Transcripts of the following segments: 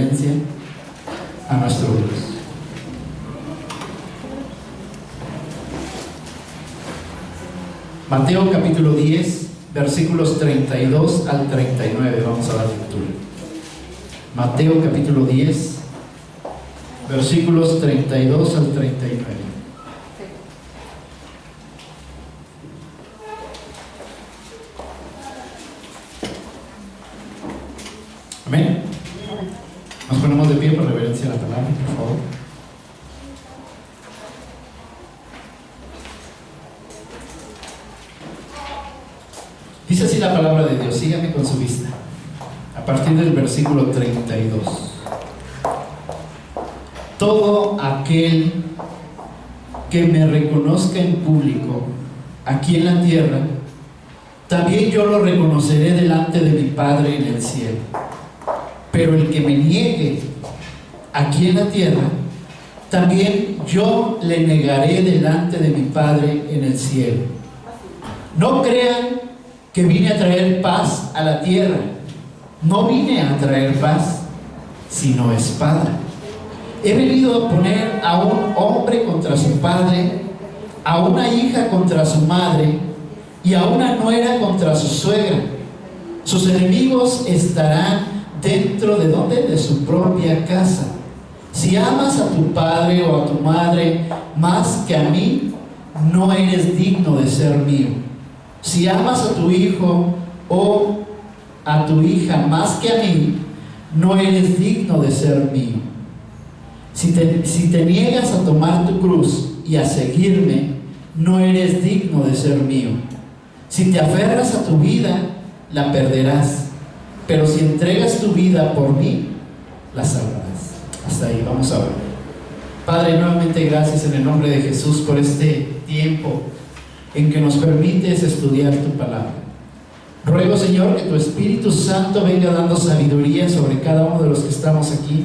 reverencia a nuestro Dios. Mateo capítulo 10, versículos 32 al 39. Vamos a dar lectura. Mateo capítulo 10, versículos 32 al 39. Amén. Nos ponemos de pie por reverencia a la palabra, por favor. Dice así la palabra de Dios, sígame con su vista. A partir del versículo 32. Todo aquel que me reconozca en público aquí en la tierra, también yo lo reconoceré delante de mi Padre en el cielo. Pero el que me niegue aquí en la tierra, también yo le negaré delante de mi Padre en el cielo. No crean que vine a traer paz a la tierra. No vine a traer paz, sino espada. He venido a poner a un hombre contra su padre, a una hija contra su madre, y a una nuera contra su suegra. Sus enemigos estarán dentro de ¿dónde? De su propia casa. Si amas a tu padre o a tu madre más que a mí, no eres digno de ser mío. Si amas a tu hijo o a tu hija más que a mí, no eres digno de ser mío. Si te niegas a tomar tu cruz y a seguirme, no eres digno de ser mío. Si te aferras a tu vida, la perderás. Pero si entregas tu vida por mí, la salvarás. Hasta ahí, vamos a ver. Padre, nuevamente gracias en el nombre de Jesús por este tiempo en que nos permites estudiar tu palabra. Ruego, Señor, que tu Espíritu Santo venga dando sabiduría sobre cada uno de los que estamos aquí.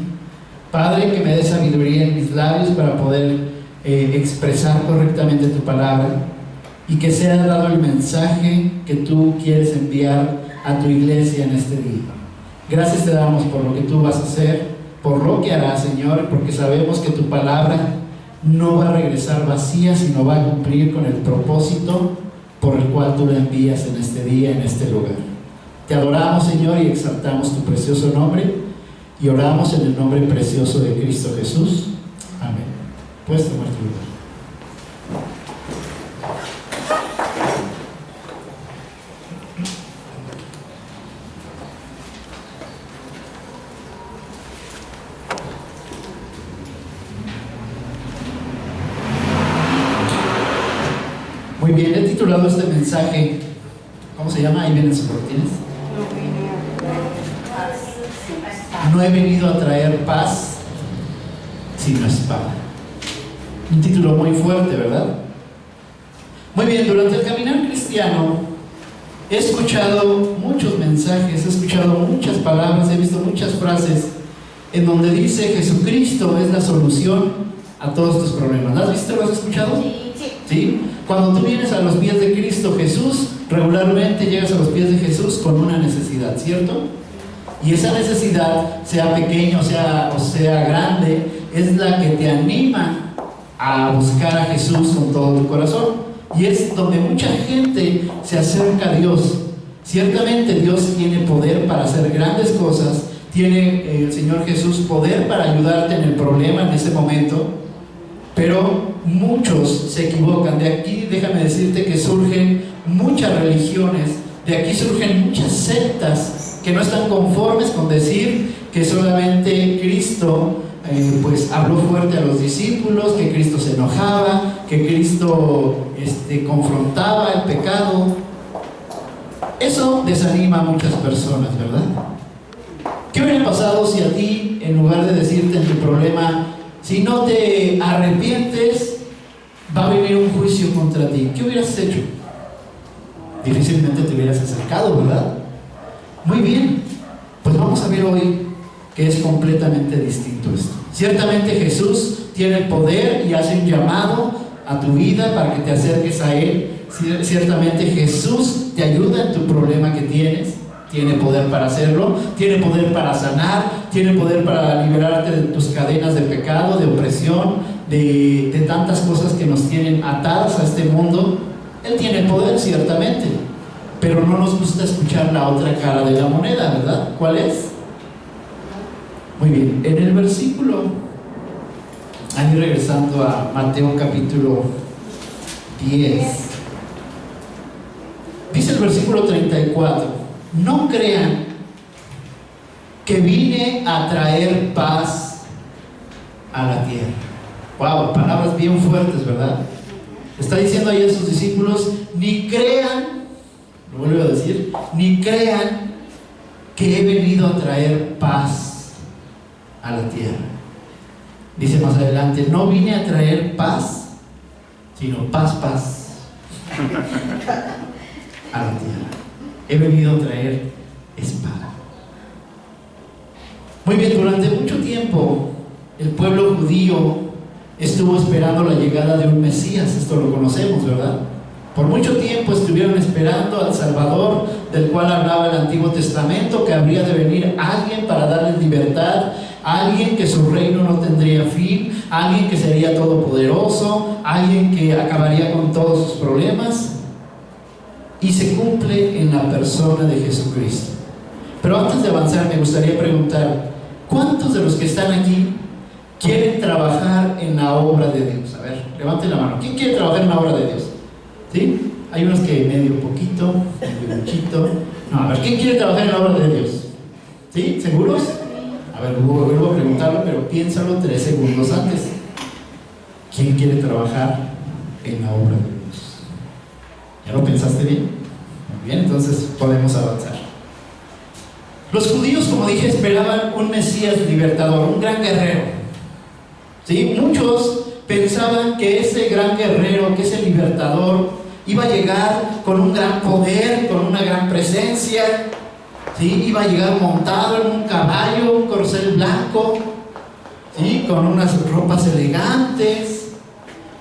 Padre, que me dé sabiduría en mis labios para poder expresar correctamente tu palabra, y que sea dado el mensaje que tú quieres enviar a tu iglesia en este día. Gracias te damos por lo que tú vas a hacer, por lo que harás, Señor, porque sabemos que tu palabra no va a regresar vacía, sino va a cumplir con el propósito por el cual tú la envías en este día, en este lugar. Te adoramos, Señor, y exaltamos tu precioso nombre, y oramos en el nombre precioso de Cristo Jesús. Amén. Puedes tomar tu lugar. Muy bien, he titulado este mensaje, ¿cómo se llama? Ahí vienen sus cortinas. No he venido a traer paz, sino espada. Un título muy fuerte, ¿verdad? Muy bien, durante el caminar cristiano he escuchado muchos mensajes, he escuchado muchas palabras, he visto muchas frases en donde dice Jesucristo es la solución a todos tus problemas. ¿Las has visto? ¿Lo has escuchado? ¿Sí? Cuando tú vienes a los pies de Cristo Jesús, regularmente llegas a los pies de Jesús con una necesidad, ¿cierto? Y esa necesidad, sea pequeña o sea grande, es la que te anima a buscar a Jesús con todo tu corazón. Y es donde mucha gente se acerca a Dios. Ciertamente Dios tiene poder para hacer grandes cosas, tiene el Señor Jesús poder para ayudarte en el problema en ese momento, pero muchos se equivocan. De aquí déjame decirte que surgen muchas religiones, de aquí surgen muchas sectas que no están conformes con decir que solamente Cristo pues habló fuerte a los discípulos, que Cristo se enojaba, que Cristo confrontaba el pecado. Eso desanima a muchas personas, ¿verdad? ¿Qué hubiera pasado si a ti, en lugar de decirte en tu problema, si no te arrepientes, va a venir un juicio contra ti? ¿Qué hubieras hecho? Difícilmente te hubieras acercado, ¿verdad? Muy bien, pues vamos a ver hoy que es completamente distinto esto. Ciertamente Jesús tiene el poder y hace un llamado a tu vida para que te acerques a Él. Ciertamente Jesús te ayuda en tu problema que tienes. Tiene poder para hacerlo, tiene poder para sanar, tiene poder para liberarte de tus cadenas de pecado, de opresión, de tantas cosas que nos tienen atadas a este mundo. Él tiene poder, ciertamente, pero no nos gusta escuchar la otra cara de la moneda, ¿verdad? ¿Cuál es? Muy bien, en el versículo, ahí regresando a Mateo capítulo 10, dice el versículo 34: no crean que vine a traer paz a la tierra. Wow, palabras bien fuertes, ¿verdad? Está diciendo ahí a sus discípulos: ni crean, lo vuelvo a decir, ni crean que he venido a traer paz a la tierra. Dice más adelante: no vine a traer paz, sino paz a la tierra. He venido a traer espada. Muy bien, durante mucho tiempo el pueblo judío estuvo esperando la llegada de un Mesías. Esto lo conocemos, ¿verdad? Por mucho tiempo estuvieron esperando al Salvador, del cual hablaba el Antiguo Testamento, que habría de venir alguien para darles libertad, alguien que su reino no tendría fin, alguien que sería todopoderoso, alguien que acabaría con todos sus problemas. Y se cumple en la persona de Jesucristo. Pero antes de avanzar, me gustaría preguntar: ¿cuántos de los que están aquí quieren trabajar en la obra de Dios? A ver, levanten la mano. ¿Quién quiere trabajar en la obra de Dios? ¿Sí? Hay unos que medio poquito, medio muchito. No, a ver, ¿quién quiere trabajar en la obra de Dios? ¿Sí? ¿Seguros? A ver, vuelvo a preguntarlo, pero piénsalo 3 segundos antes. ¿Quién quiere trabajar en la obra de Dios? ¿Ya lo pensaste bien? Muy bien, entonces podemos avanzar. Los judíos, como dije, esperaban un Mesías libertador, un gran guerrero. ¿Sí? Muchos pensaban que ese gran guerrero, que ese libertador, iba a llegar con un gran poder, con una gran presencia. ¿Sí? Iba a llegar montado en un caballo, un corcel blanco, ¿sí? Con unas ropas elegantes,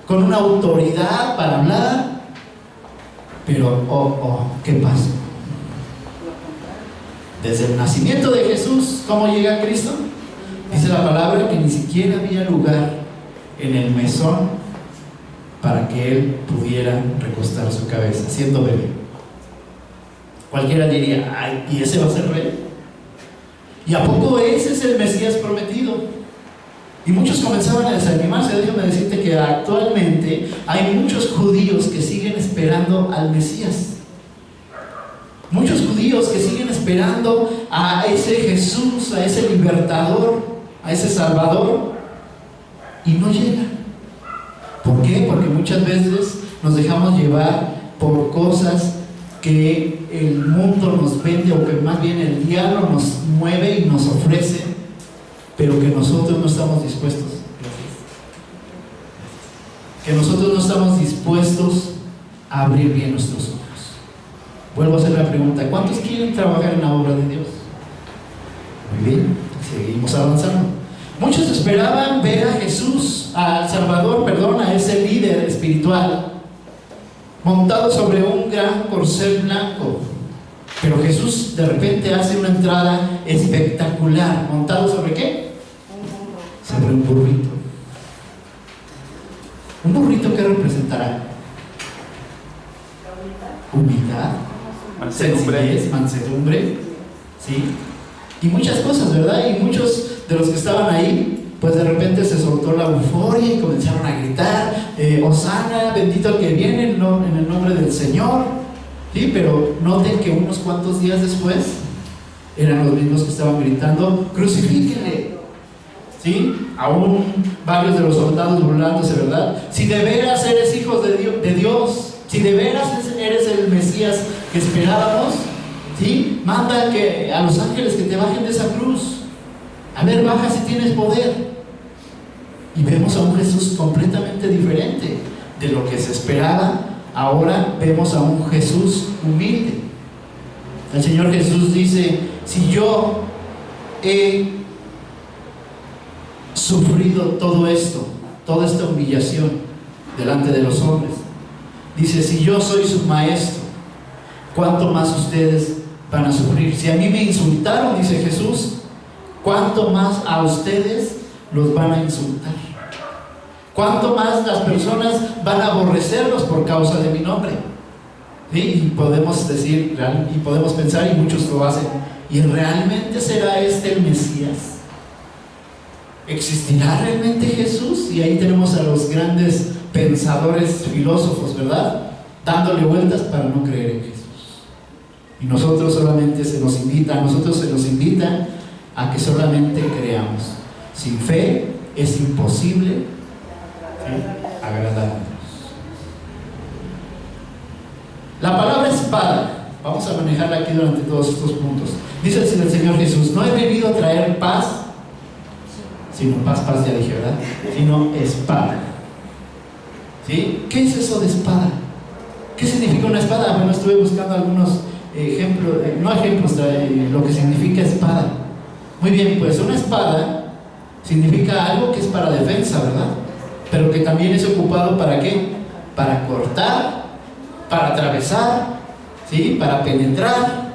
con una autoridad para hablar. Pero, ¿qué pasó? Desde el nacimiento de Jesús, ¿cómo llega Cristo? Dice la palabra que ni siquiera había lugar en el mesón para que Él pudiera recostar su cabeza, siendo bebé. Cualquiera diría: ay, ¿y ese va a ser rey? ¿Y a poco ese es el Mesías prometido? Y muchos comenzaban a desanimarse. Déjame decirte que actualmente hay muchos judíos que siguen esperando al Mesías. Muchos judíos que siguen esperando a ese Jesús, a ese libertador, a ese Salvador, y no llega. ¿Por qué? Porque muchas veces nos dejamos llevar por cosas que el mundo nos vende, o que más bien el diablo nos mueve y nos ofrece, pero que nosotros no estamos dispuestos. Que nosotros no estamos dispuestos a abrir bien nuestros ojos. Vuelvo a hacer la pregunta: ¿cuántos quieren trabajar en la obra de Dios? Muy bien, seguimos avanzando. Muchos esperaban ver a Jesús, al Salvador, a ese líder espiritual, montado sobre un gran corcel blanco. Pero Jesús de repente hace una entrada espectacular. ¿Montado sobre qué? Sobre un burrito. ¿Un burrito qué representará? Humildad, sencillez, mansedumbre, ¿sí? Y muchas cosas, ¿verdad? Y muchos de los que estaban ahí, pues de repente se soltó la euforia y comenzaron a gritar: Hosana, bendito el que viene en el nombre del Señor. ¿Sí? Pero noten que unos cuantos días después eran los mismos que estaban gritando: crucifíquenle. ¿Sí? Aún varios de los soldados burlándose, ¿verdad? Si de veras eres hijo de Dios, si de veras eres el Mesías que esperábamos, ¿sí? Manda a los ángeles que te bajen de esa cruz. A ver, baja si tienes poder. Y vemos a un Jesús completamente diferente de lo que se esperaba. Ahora vemos a un Jesús humilde. El Señor Jesús dice: si yo he sufrido todo esto, toda esta humillación delante de los hombres, dice: si yo soy su maestro, ¿cuánto más ustedes van a sufrir? Si a mí me insultaron, dice Jesús, cuánto más a ustedes los van a insultar. Cuánto más las personas van a aborrecerlos por causa de mi nombre. ¿Sí? Y podemos decir, y podemos pensar, y muchos lo hacen, ¿y realmente será este el Mesías? ¿Existirá realmente Jesús? Y ahí tenemos a los grandes pensadores, filósofos, ¿verdad?, dándole vueltas para no creer en Jesús. Y nosotros solamente se nos invita a que solamente creamos. Sin fe es imposible, ¿sí?, agradar a Dios. La palabra espada, vamos a manejarla aquí durante todos estos puntos. Dice el Señor Jesús: no he venido a traer paz, sino paz ya dije, ¿verdad?, sino espada. ¿Sí? ¿Qué es eso de espada? ¿Qué significa una espada? Bueno, estuve buscando algunos ejemplos, lo que significa espada. Muy bien, pues una espada significa algo que es para defensa, ¿verdad? Pero que también es ocupado ¿para qué? Para cortar, para atravesar, ¿sí?, para penetrar.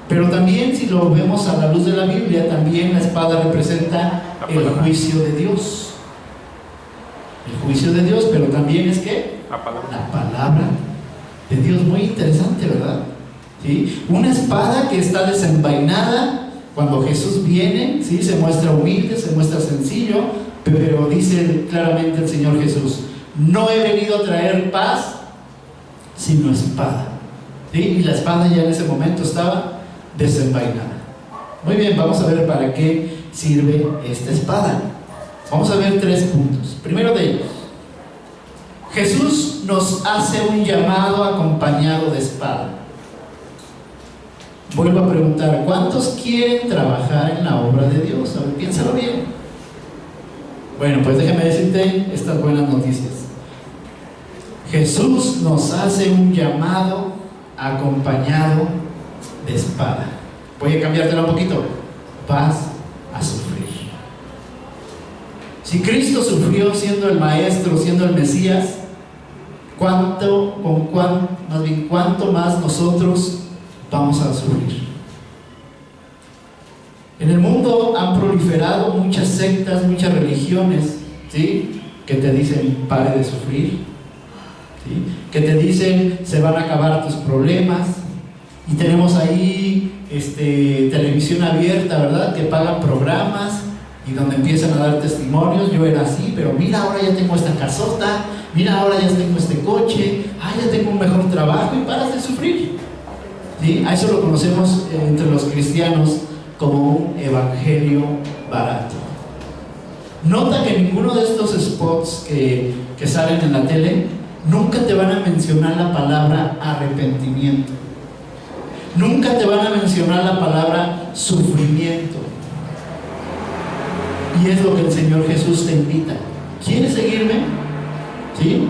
Pero también, si lo vemos a la luz de la Biblia, también la espada representa el juicio de Dios. El juicio de Dios, pero también es ¿qué? La palabra de Dios. Muy interesante, ¿verdad? ¿Sí? Una espada que está desenvainada. Cuando Jesús viene, ¿sí?, se muestra humilde, se muestra sencillo, pero dice claramente el Señor Jesús: no he venido a traer paz, sino espada. ¿Sí? Y la espada ya en ese momento estaba desenvainada. Muy bien, vamos a ver para qué sirve esta espada. Vamos a ver 3 puntos. Primero de ellos, Jesús nos hace un llamado acompañado de espada. Vuelvo a preguntar, ¿cuántos quieren trabajar en la obra de Dios? A ver, piénsalo bien. Bueno, pues déjame decirte estas buenas noticias. Jesús nos hace un llamado acompañado de espada. Voy a cambiártela un poquito. Vas a sufrir. Si Cristo sufrió siendo el Maestro, siendo el Mesías, ¿cuánto más nosotros vamos a sufrir? En el mundo han proliferado muchas sectas, muchas religiones, ¿sí?, que te dicen pare de sufrir, ¿sí?, que te dicen se van a acabar tus problemas. Y tenemos ahí televisión abierta, ¿verdad?, que pagan programas y donde empiezan a dar testimonios. Yo era así, pero mira, ahora ya tengo esta casota, mira, ahora ya tengo este coche, ya tengo un mejor trabajo, y paras de sufrir. ¿Sí? A eso lo conocemos entre los cristianos como un evangelio barato. Nota que ninguno de estos spots que salen en la tele nunca te van a mencionar la palabra arrepentimiento. Nunca te van a mencionar la palabra sufrimiento. Y es lo que el Señor Jesús te invita. ¿Quieres seguirme? ¿Sí?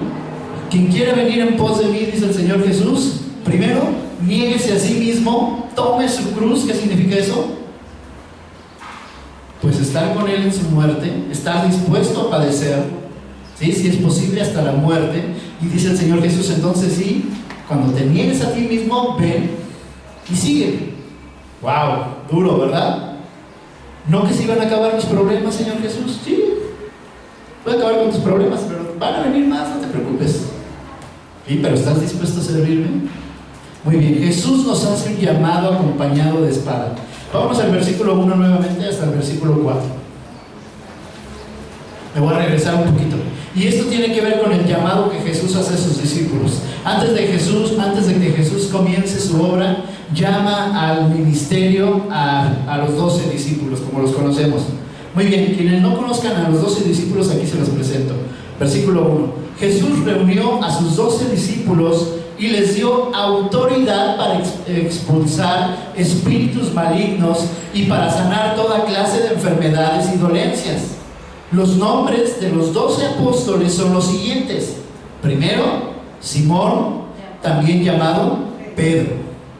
Quien quiera venir en pos de mí, dice el Señor Jesús, primero, niéguese a sí mismo, tome su cruz. ¿Qué significa eso? Pues estar con Él en su muerte, estar dispuesto a padecer, ¿sí?, si es posible hasta la muerte. Y dice el Señor Jesús, entonces sí, cuando te niegues a ti mismo, ven y sigue. ¡Wow! Duro, ¿verdad? No que se iban a acabar mis problemas, Señor Jesús. Sí, voy a acabar con tus problemas, pero van a venir más, no te preocupes. ¿Sí? ¿Pero estás dispuesto a servirme? Muy bien, Jesús nos hace un llamado acompañado de espada. Vamos al versículo 1 nuevamente hasta el versículo 4. Me voy a regresar un poquito. Y esto tiene que ver con el llamado que Jesús hace a sus discípulos. Antes de que Jesús comience su obra, llama al ministerio a los 12 discípulos, como los conocemos. Muy bien, quienes no conozcan a los 12 discípulos, aquí se los presento. Versículo 1. Jesús reunió a sus 12 discípulos y les dio autoridad para expulsar espíritus malignos y para sanar toda clase de enfermedades y dolencias. Los nombres de los 12 apóstoles son los siguientes. Primero, Simón, también llamado Pedro.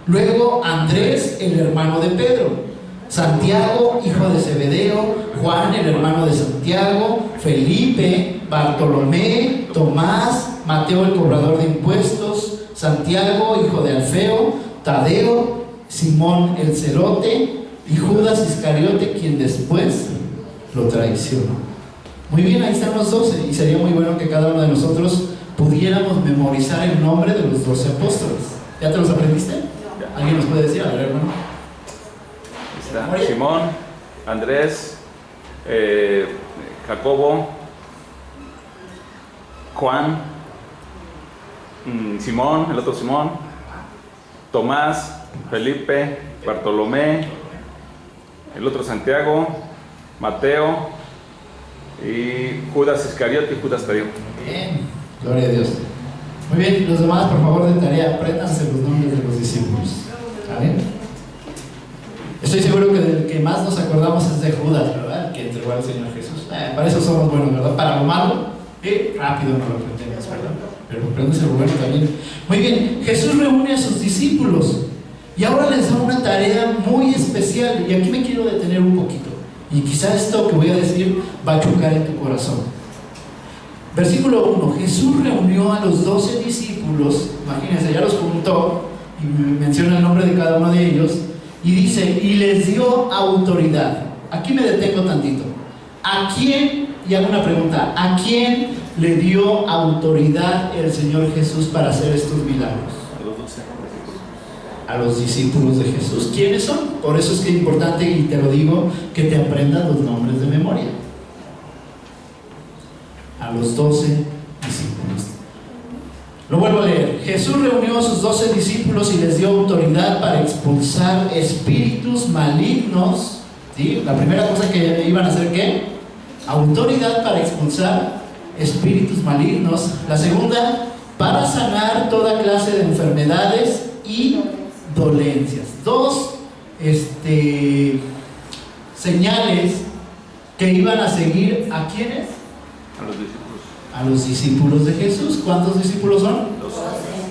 Luego, Andrés, el hermano de Pedro. Santiago, hijo de Zebedeo. Juan, el hermano de Santiago. Felipe, Bartolomé, Tomás, Mateo, el cobrador de impuestos. Santiago, hijo de Alfeo. Tadeo, Simón el celote, y Judas Iscariote, quien después lo traicionó. Muy bien, ahí están los 12, y sería muy bueno que cada uno de nosotros pudiéramos memorizar el nombre de los 12 apóstoles. ¿Ya te los aprendiste? ¿Alguien nos puede decir? A ver, hermano. Está Simón, Andrés, Jacobo, Juan, Simón, el otro Simón, Tomás, Felipe, Bartolomé, el otro Santiago, Mateo y Judas Iscariote y Judas Tadeo. Bien, gloria a Dios. Muy bien, los demás, por favor, de tarea, apréndanse los nombres de los discípulos. ¿Vale? Estoy seguro que del que más nos acordamos es de Judas, ¿verdad? Que entregó al Señor Jesús. Para eso somos buenos, ¿verdad? Para lo malo, rápido no lo aprendemos, ¿verdad? Pero apréndanse lo bueno también. Muy bien, Jesús reúne a sus discípulos y ahora les da una tarea muy especial. Y aquí me quiero detener un poquito. Y quizá esto que voy a decir va a chocar en tu corazón. Versículo 1, Jesús reunió a los 12 discípulos, imagínense, ya los juntó y menciona el nombre de cada uno de ellos y dice, y les dio autoridad. Aquí me detengo tantito. ¿A quién, y hago una pregunta, a quién le dio autoridad el Señor Jesús para hacer estos milagros? A los 12. A los discípulos de Jesús. ¿Quiénes son? Por eso es que es importante, y te lo digo, que te aprendas los nombres de memoria. A los 12 discípulos. Lo vuelvo a leer. Jesús reunió a sus 12 discípulos y les dio autoridad para expulsar espíritus malignos. ¿Sí? La primera cosa que iban a hacer, ¿qué? Autoridad para expulsar espíritus malignos. La segunda, para sanar toda clase de enfermedades y dolencias. Dos señales que iban a seguir a ¿quiénes? A los discípulos. A los discípulos de Jesús. ¿Cuántos discípulos son?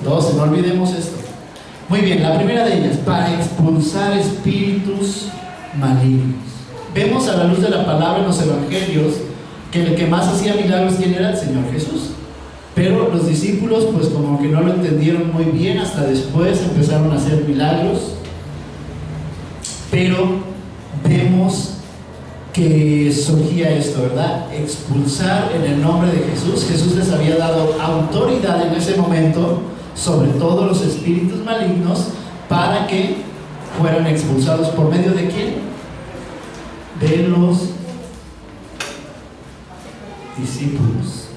12, no olvidemos esto. Muy bien, la primera de ellas, para expulsar espíritus malignos. Vemos a la luz de la palabra en los evangelios que el que más hacía milagros, ¿quién era? El Señor Jesús. Pero los discípulos pues como que no lo entendieron muy bien, hasta después empezaron a hacer milagros. Pero vemos que surgía esto, ¿verdad? Expulsar en el nombre de Jesús. Jesús les había dado autoridad en ese momento sobre todos los espíritus malignos para que fueran expulsados. ¿Por medio de quién? De los discípulos.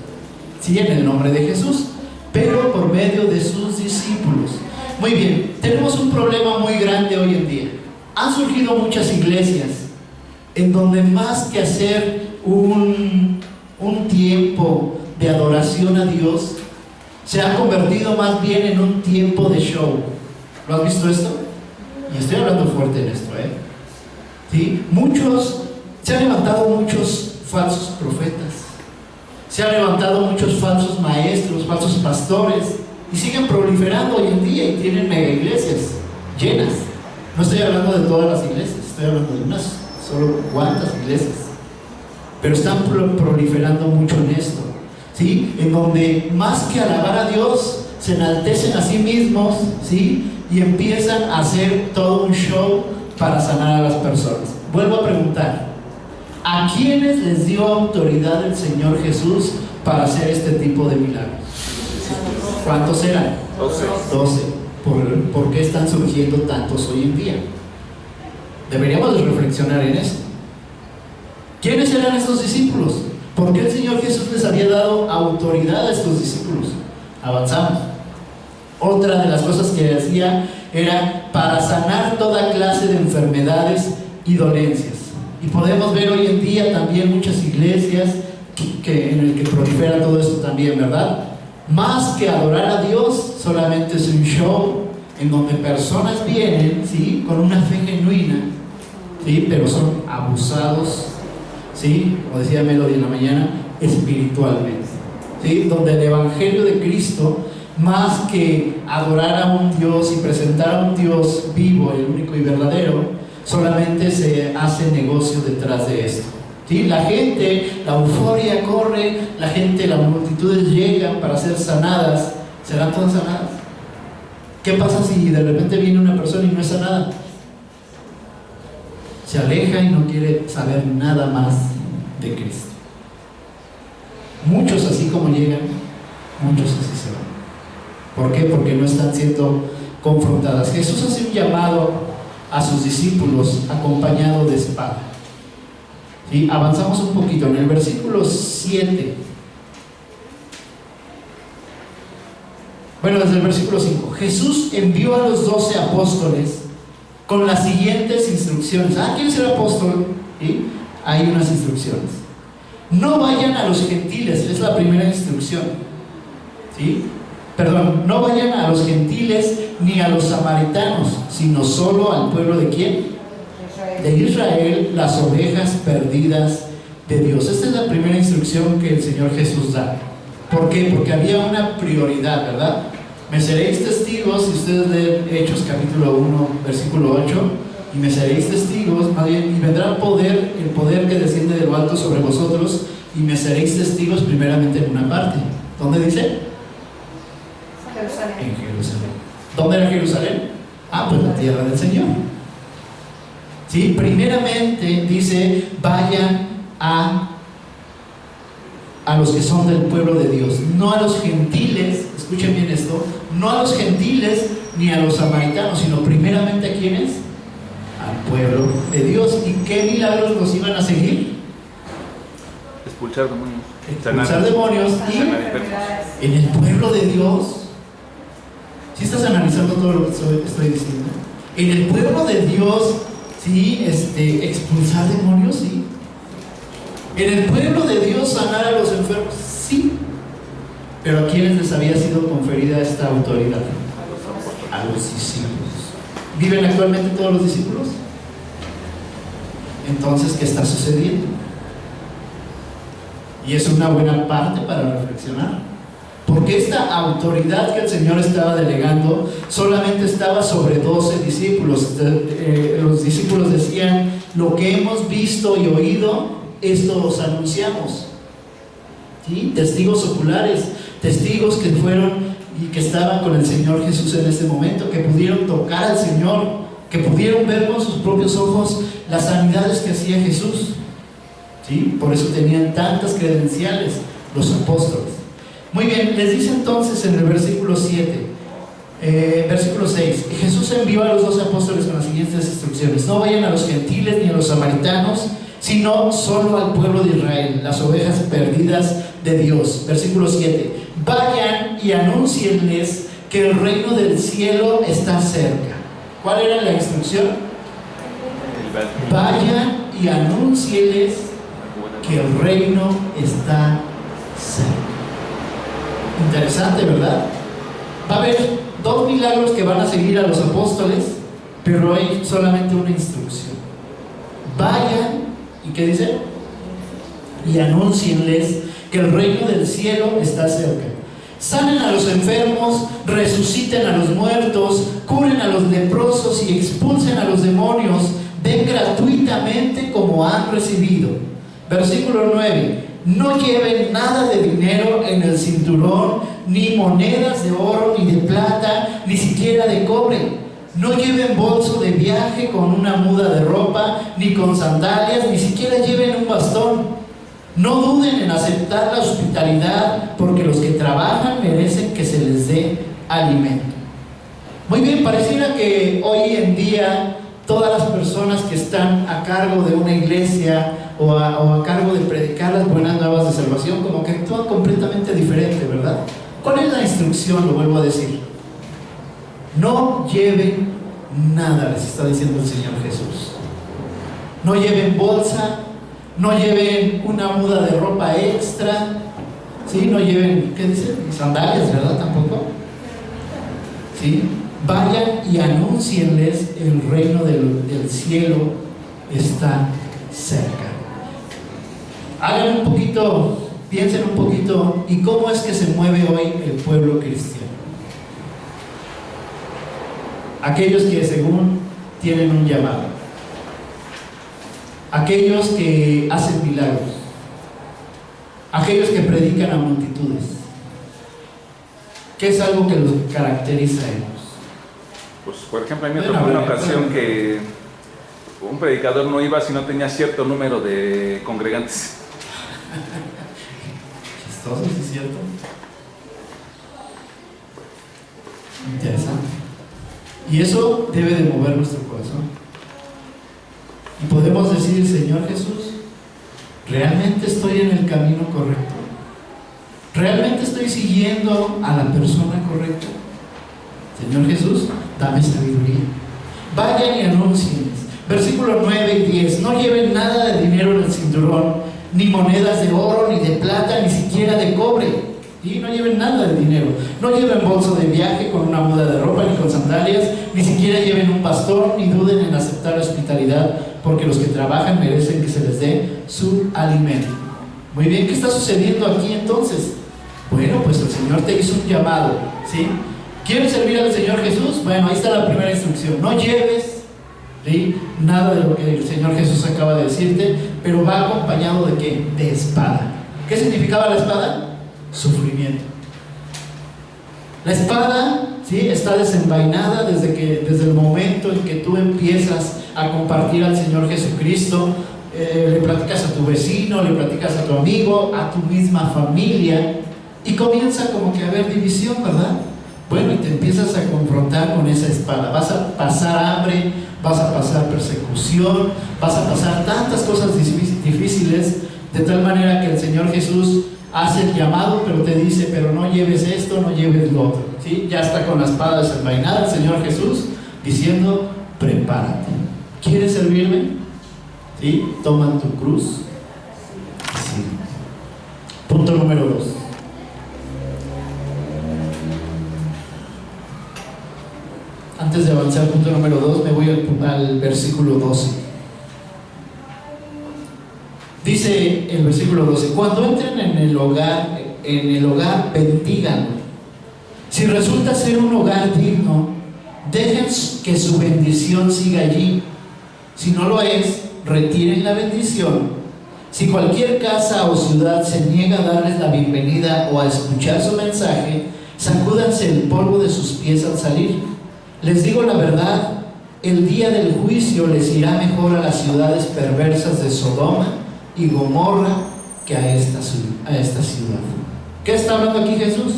Sí, en el nombre de Jesús, pero por medio de sus discípulos. Muy bien, tenemos un problema muy grande hoy en día. Han surgido muchas iglesias en donde más que hacer un tiempo de adoración a Dios, se ha convertido más bien en un tiempo de show. ¿Lo has visto esto? Y estoy hablando fuerte en esto, ¿sí? Se han levantado muchos falsos profetas, se han levantado muchos falsos maestros, falsos pastores, y siguen proliferando hoy en día y tienen mega iglesias llenas. No estoy hablando de todas las iglesias, estoy hablando de unas solo cuantas iglesias, pero están proliferando mucho en esto, ¿sí? En donde más que alabar a Dios se enaltecen a sí mismos, ¿sí? Y empiezan a hacer todo un show para sanar a las personas. Vuelvo a preguntar, ¿a quiénes les dio autoridad el Señor Jesús para hacer este tipo de milagros? ¿Cuántos eran? 12. ¿Por qué están surgiendo tantos hoy en día? Deberíamos de reflexionar en esto. ¿Quiénes eran estos discípulos? ¿Por qué el Señor Jesús les había dado autoridad a estos discípulos? Avanzamos. Otra de las cosas que hacía era para sanar toda clase de enfermedades y dolencias. Y podemos ver hoy en día también muchas iglesias en el que prolifera todo esto también, ¿verdad? Más que adorar a Dios, solamente es un show en donde personas vienen, ¿sí? Con una fe genuina, ¿sí? Pero son abusados, ¿sí? Como decía Melody en la mañana, espiritualmente, ¿sí? Donde el Evangelio de Cristo, más que adorar a un Dios y presentar a un Dios vivo, el único y verdadero, solamente se hace negocio detrás de esto, ¿sí? La gente, la euforia corre, la gente, las multitudes llegan para ser sanadas. ¿Serán todas sanadas? ¿Qué pasa si de repente viene una persona y no es sanada? se aleja y no quiere saber nada más de Cristo. Muchos así como llegan, muchos así se van. ¿Por qué? Porque no están siendo confrontadas. Jesús hace un llamado a sus discípulos acompañado de espada. ¿Sí? Avanzamos un poquito en el versículo 7. Bueno, desde el versículo 5. Jesús envió a los 12 apóstoles con las siguientes instrucciones. ¿Quién será apóstol? ¿Sí? Hay unas instrucciones. No vayan a los gentiles, es la primera instrucción. ¿Sí? Perdón, no vayan a los gentiles ni a los samaritanos, sino solo al pueblo de ¿quién? De Israel, las ovejas perdidas de Dios. Esta es la primera instrucción que el Señor Jesús da. ¿Por qué? Porque había una prioridad, ¿verdad? Me seréis testigos, si ustedes leen Hechos capítulo 1, versículo 8, y me seréis testigos, más bien, y vendrá poder, el poder que desciende de lo alto sobre vosotros, y me seréis testigos primeramente en una parte. ¿Dónde dice? Jerusalén. En Jerusalén. ¿Dónde era Jerusalén? Pues la tierra del Señor. ¿Sí? Primeramente dice, vayan a los que son del pueblo de Dios, no a los gentiles, escuchen bien esto, no a los gentiles ni a los samaritanos, sino primeramente a ¿quiénes? Al pueblo de Dios. ¿Y qué milagros los iban a seguir? Expulsar demonios. Expulsar demonios y en el pueblo de Dios. ¿Sí estás analizando todo lo que estoy diciendo? En el pueblo de Dios, ¿sí? Expulsar demonios, sí. En el pueblo de Dios sanar a los enfermos, sí. Pero ¿a quiénes les había sido conferida esta autoridad? A los discípulos. ¿Viven actualmente todos los discípulos? Entonces, ¿qué está sucediendo? Y es una buena parte para reflexionar. Porque esta autoridad que el Señor estaba delegando solamente estaba sobre 12 discípulos. Los discípulos decían, lo que hemos visto y oído, esto os anunciamos. ¿Sí? Testigos oculares, testigos que fueron y que estaban con el Señor Jesús en ese momento, que pudieron tocar al Señor, que pudieron ver con sus propios ojos las sanidades que hacía Jesús. ¿Sí? Por eso tenían tantas credenciales los apóstoles. Muy bien, les dice entonces en el versículo 7, versículo 6, Jesús envió a los 12 apóstoles con las siguientes instrucciones: no vayan a los gentiles ni a los samaritanos, sino solo al pueblo de Israel, las ovejas perdidas de Dios. Versículo 7, vayan y anúncienles que el reino del cielo está cerca. ¿Cuál era la instrucción? Vayan y anúncienles que el reino está cerca. Interesante, ¿verdad? Va a haber 2 milagros que van a seguir a los apóstoles, pero hay solamente una instrucción. Vayan, ¿y qué dice? Y anúncienles que el reino del cielo está cerca. Sanen a los enfermos, resuciten a los muertos, curen a los leprosos y expulsen a los demonios. Den gratuitamente como han recibido. Versículo 9. No lleven nada de dinero en el cinturón, ni monedas de oro, ni de plata, ni siquiera de cobre. No lleven bolso de viaje con una muda de ropa, ni con sandalias, ni siquiera lleven un bastón. No duden en aceptar la hospitalidad, porque los que trabajan merecen que se les dé alimento. Muy bien, pareciera que hoy en día todas las personas que están a cargo de una iglesia o a cargo de predicar las buenas nuevas de salvación, como que actúan completamente diferente, ¿verdad? ¿Cuál es la instrucción? Lo vuelvo a decir. No lleven nada, les está diciendo el Señor Jesús. No lleven bolsa, no lleven una muda de ropa extra, ¿sí? No lleven, ¿qué dice? Sandalias, ¿verdad? Tampoco. ¿Sí? Vayan y anúncienles el reino del cielo está cerca. Hagan un poquito, piensen un poquito, ¿y cómo es que se mueve hoy el pueblo cristiano? Aquellos que según tienen un llamado, aquellos que hacen milagros, aquellos que predican a multitudes. ¿Qué es algo que los caracteriza a ellos? Pues, por ejemplo, a mí me tocó una ocasión que un predicador no iba si no tenía cierto número de congregantes. Chistoso, ¿sí es cierto? Interesante. Y eso debe de mover nuestro corazón. Y podemos decir, Señor Jesús, ¿realmente estoy en el camino correcto? ¿Realmente estoy siguiendo a la persona correcta? Señor Jesús, dame sabiduría. Vayan y anuncien. Versículos 9 y 10. No lleven nada de dinero en el cinturón, ni monedas de oro, ni de plata, ni siquiera de cobre. Y no lleven nada de dinero. No lleven bolso de viaje con una muda de ropa, ni con sandalias, ni siquiera lleven un bastón, ni duden en aceptar hospitalidad, porque los que trabajan merecen que se les dé su alimento. Muy bien, ¿qué está sucediendo aquí entonces? Bueno, pues el Señor te hizo un llamado, ¿sí? ¿Quieres servir al Señor Jesús? Bueno, ahí está la primera instrucción. No lleves, ¿sí?, nada de lo que el Señor Jesús acaba de decirte, pero va acompañado ¿de qué? De espada. ¿Qué significaba la espada? Sufrimiento. La espada, ¿sí?, está desenvainada desde el momento en que tú empiezas a compartir al Señor Jesucristo. Le platicas a tu vecino, le platicas a tu amigo, a tu misma familia, y comienza como que a haber división, ¿verdad? Bueno, y te empiezas a confrontar con esa espada. Vas a pasar hambre, vas a pasar persecución, vas a pasar tantas cosas difíciles, de tal manera que el Señor Jesús hace el llamado, pero te dice, pero no lleves esto, no lleves lo otro, ¿sí? Ya está con la espada desenvainada el Señor Jesús diciendo, prepárate. ¿Quieres servirme? ¿Sí? Toma tu cruz. Sí. Punto número 2. Antes de avanzar, punto número 2, me voy al versículo 12. Dice el versículo 12: cuando entren en el hogar, bendíganlo. Si resulta ser un hogar digno, dejen que su bendición siga allí. Si no lo es, retiren la bendición. Si cualquier casa o ciudad se niega a darles la bienvenida o a escuchar su mensaje, sacúdanse el polvo de sus pies al salir. Les digo la verdad, el día del juicio les irá mejor a las ciudades perversas de Sodoma y Gomorra que a esta ciudad. ¿Qué está hablando aquí Jesús?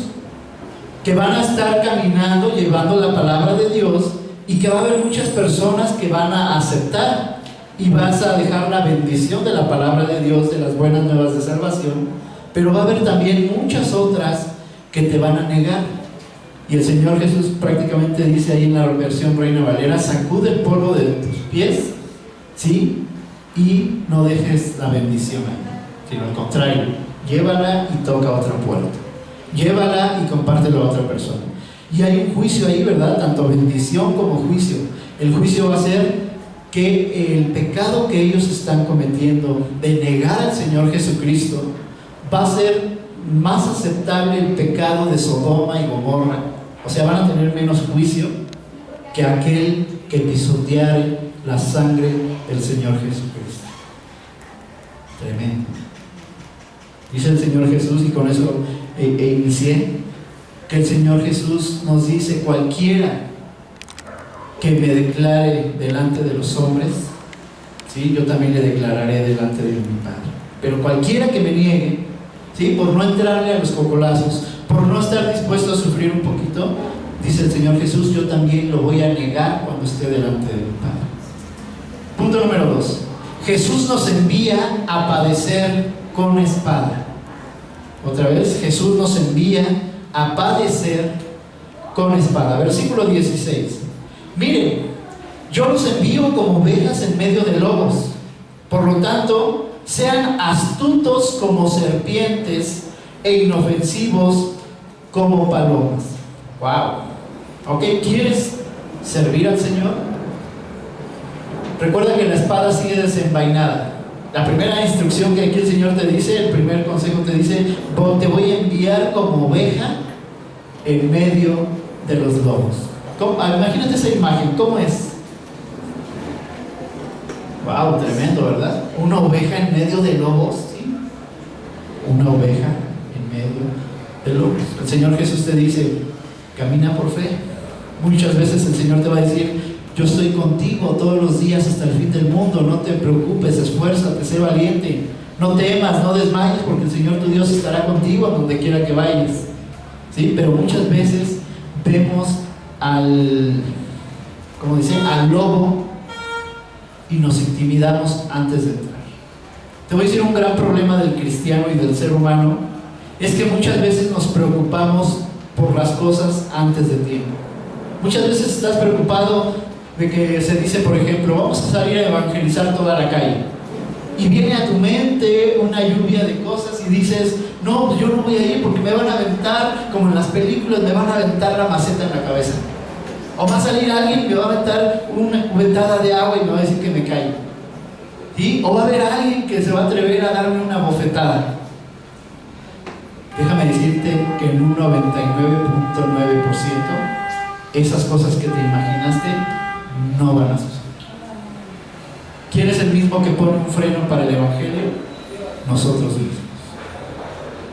Que van a estar caminando llevando la palabra de Dios, y que va a haber muchas personas que van a aceptar, y vas a dejar la bendición de la palabra de Dios, de las buenas nuevas de salvación, pero va a haber también muchas otras que te van a negar. Y el Señor Jesús prácticamente dice ahí en la versión Reina Valera: sacude el polvo de tus pies, ¿sí?, y no dejes la bendición ahí, sino al contrario, llévala y toca otra puerta, llévala y compártelo a otra persona. Y hay un juicio ahí, ¿verdad? Tanto bendición como juicio. El juicio va a ser que el pecado que ellos están cometiendo de negar al Señor Jesucristo va a ser más aceptable el pecado de Sodoma y Gomorra. O sea, van a tener menos juicio que aquel que pisoteare la sangre del Señor Jesucristo. Tremendo. Dice el Señor Jesús, y con eso inicié, que el Señor Jesús nos dice: cualquiera que me declare delante de los hombres, ¿sí?, yo también le declararé delante de mi Padre. Pero cualquiera que me niegue, ¿sí?, por no entrarle a los cocolazos, por no estar dispuesto a sufrir un poquito, dice el Señor Jesús, yo también lo voy a negar cuando esté delante de mi Padre. Punto número 2. Jesús nos envía a padecer con espada. Otra vez, Jesús nos envía a padecer con espada. Versículo 16. Miren, yo los envío como ovejas en medio de lobos. Por lo tanto, sean astutos como serpientes e inofensivos como palomas. Wow. ¿Ok? ¿Quieres servir al Señor? Recuerda que la espada sigue desenvainada. La primera instrucción que aquí el Señor te dice, el primer consejo te dice: te voy a enviar como oveja en medio de los lobos. Imagínate esa imagen, ¿cómo es? Wow, tremendo, ¿verdad? Una oveja en medio de lobos, ¿sí? Una oveja en medio de lobos. El Señor Jesús te dice: camina por fe. Muchas veces el Señor te va a decir: yo estoy contigo todos los días hasta el fin del mundo, no te preocupes, esfuérzate, sé valiente, no temas, no desmayes, porque el Señor tu Dios estará contigo a donde quiera que vayas. ¿Sí? Pero muchas veces vemos al lobo y nos intimidamos antes de entrar. Te voy a decir, un gran problema del cristiano y del ser humano es que muchas veces nos preocupamos por las cosas antes de tiempo. Muchas veces estás preocupado de que se dice, por ejemplo, vamos a salir a evangelizar toda la calle, y viene a tu mente una lluvia de cosas y dices, no, pues yo no voy a ir porque me van a aventar, como en las películas, me van a aventar la maceta en la cabeza, o va a salir alguien y me va a aventar una cubetada de agua y me va a decir que me caiga, ¿sí? O va a haber alguien que se va a atrever a darme una bofetada. Déjame decirte que en un 99.9% esas cosas que te imaginaste no van a suceder. ¿Quién es el mismo que pone un freno para el Evangelio? Nosotros mismos.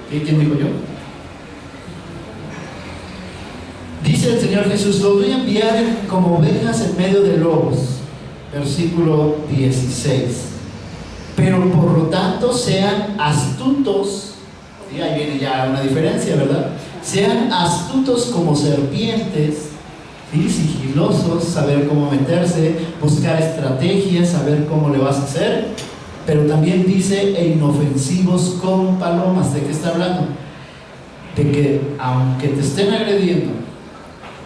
¿Y quién digo yo? Dice el Señor Jesús, los voy a enviar como ovejas en medio de lobos. Versículo 16. Pero por lo tanto sean astutos. Y ahí viene ya una diferencia, ¿verdad? Sean astutos como serpientes, ¿sí? Sigilosos, saber cómo meterse, buscar estrategias, saber cómo le vas a hacer. Pero también dice, e inofensivos como palomas. ¿De qué está hablando? De que aunque te estén agrediendo,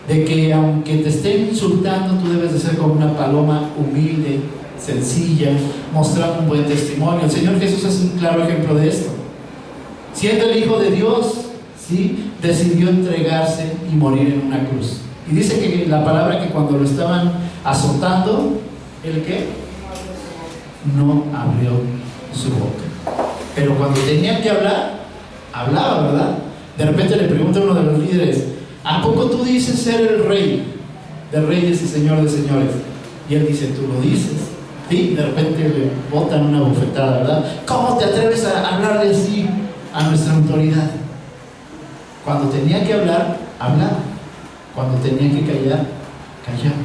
de que aunque te estén insultando, tú debes de ser como una paloma humilde, sencilla, mostrando un buen testimonio. El Señor Jesús es un claro ejemplo de esto. Siendo el Hijo de Dios, ¿sí?, decidió entregarse y morir en una cruz. Y dice que la palabra, que cuando lo estaban azotando, ¿el qué? No abrió su boca. Pero cuando tenía que hablar, hablaba, ¿verdad? De repente le pregunta a uno de los líderes, ¿a poco tú dices ser el rey de reyes y señor de señores? Y él dice, ¿tú lo dices? Sí, de repente le botan una bofetada, ¿verdad? ¿Cómo te atreves a hablarle así a nuestra autoridad? Cuando tenía que hablar, hablaba. Cuando tenía que callar, callaba.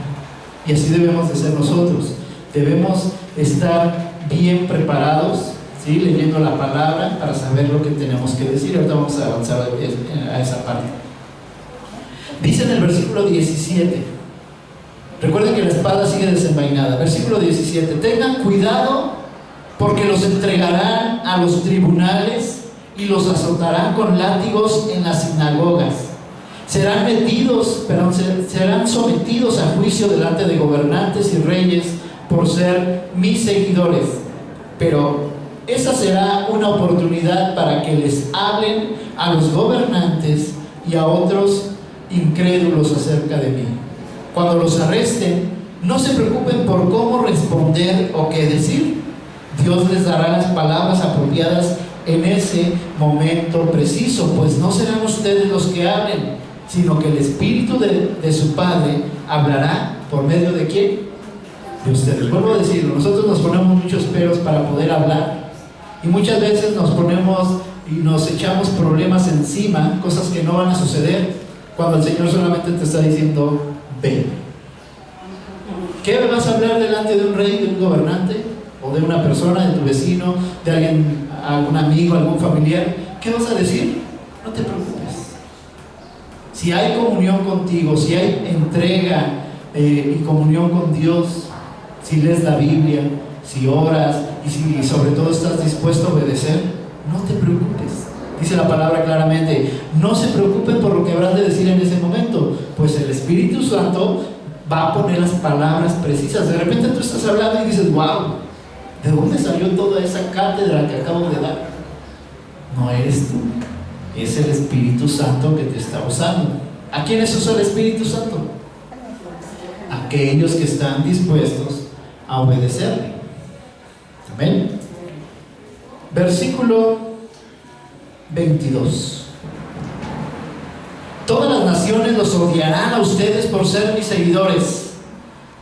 Y así debemos de ser nosotros. Debemos estar bien preparados, ¿sí?, leyendo la palabra para saber lo que tenemos que decir. Ahorita vamos a avanzar a esa parte. Dice en el versículo 17, recuerden que la espada sigue desenvainada. Versículo 17, tengan cuidado porque los entregarán a los tribunales y los azotarán con látigos en las sinagogas. Serán sometidos a juicio delante de gobernantes y reyes por ser mis seguidores. Pero esa será una oportunidad para que les hablen a los gobernantes y a otros incrédulos acerca de mí. Cuando los arresten, no se preocupen por cómo responder o qué decir. Dios les dará las palabras apropiadas en ese momento preciso, pues no serán ustedes los que hablen, sino que el Espíritu de su Padre hablará. ¿Por medio de quién? De ustedes. Vuelvo a decirlo, nosotros nos ponemos muchos peros para poder hablar, y muchas veces nos ponemos y nos echamos problemas encima, cosas que no van a suceder, cuando el Señor solamente te está diciendo, ven. ¿Qué vas a hablar delante de un rey, de un gobernante, o de una persona, de tu vecino, de alguien, algún amigo, algún familiar? ¿Qué vas a decir? No te preocupes. Si hay comunión contigo, si hay entrega y comunión con Dios, si lees la Biblia, si oras y si sobre todo estás dispuesto a obedecer, no te preocupes. Dice la palabra claramente, no se preocupen por lo que habrás de decir en ese momento, pues el Espíritu Santo va a poner las palabras precisas. De repente tú estás hablando y dices, wow, ¿de dónde salió toda esa cátedra que acabo de dar? No eres tú, es el Espíritu Santo que te está usando. ¿A quiénes usa el Espíritu Santo? Aquellos que están dispuestos a obedecerle. Amén. Versículo 22. Todas las naciones los odiarán a ustedes por ser mis seguidores,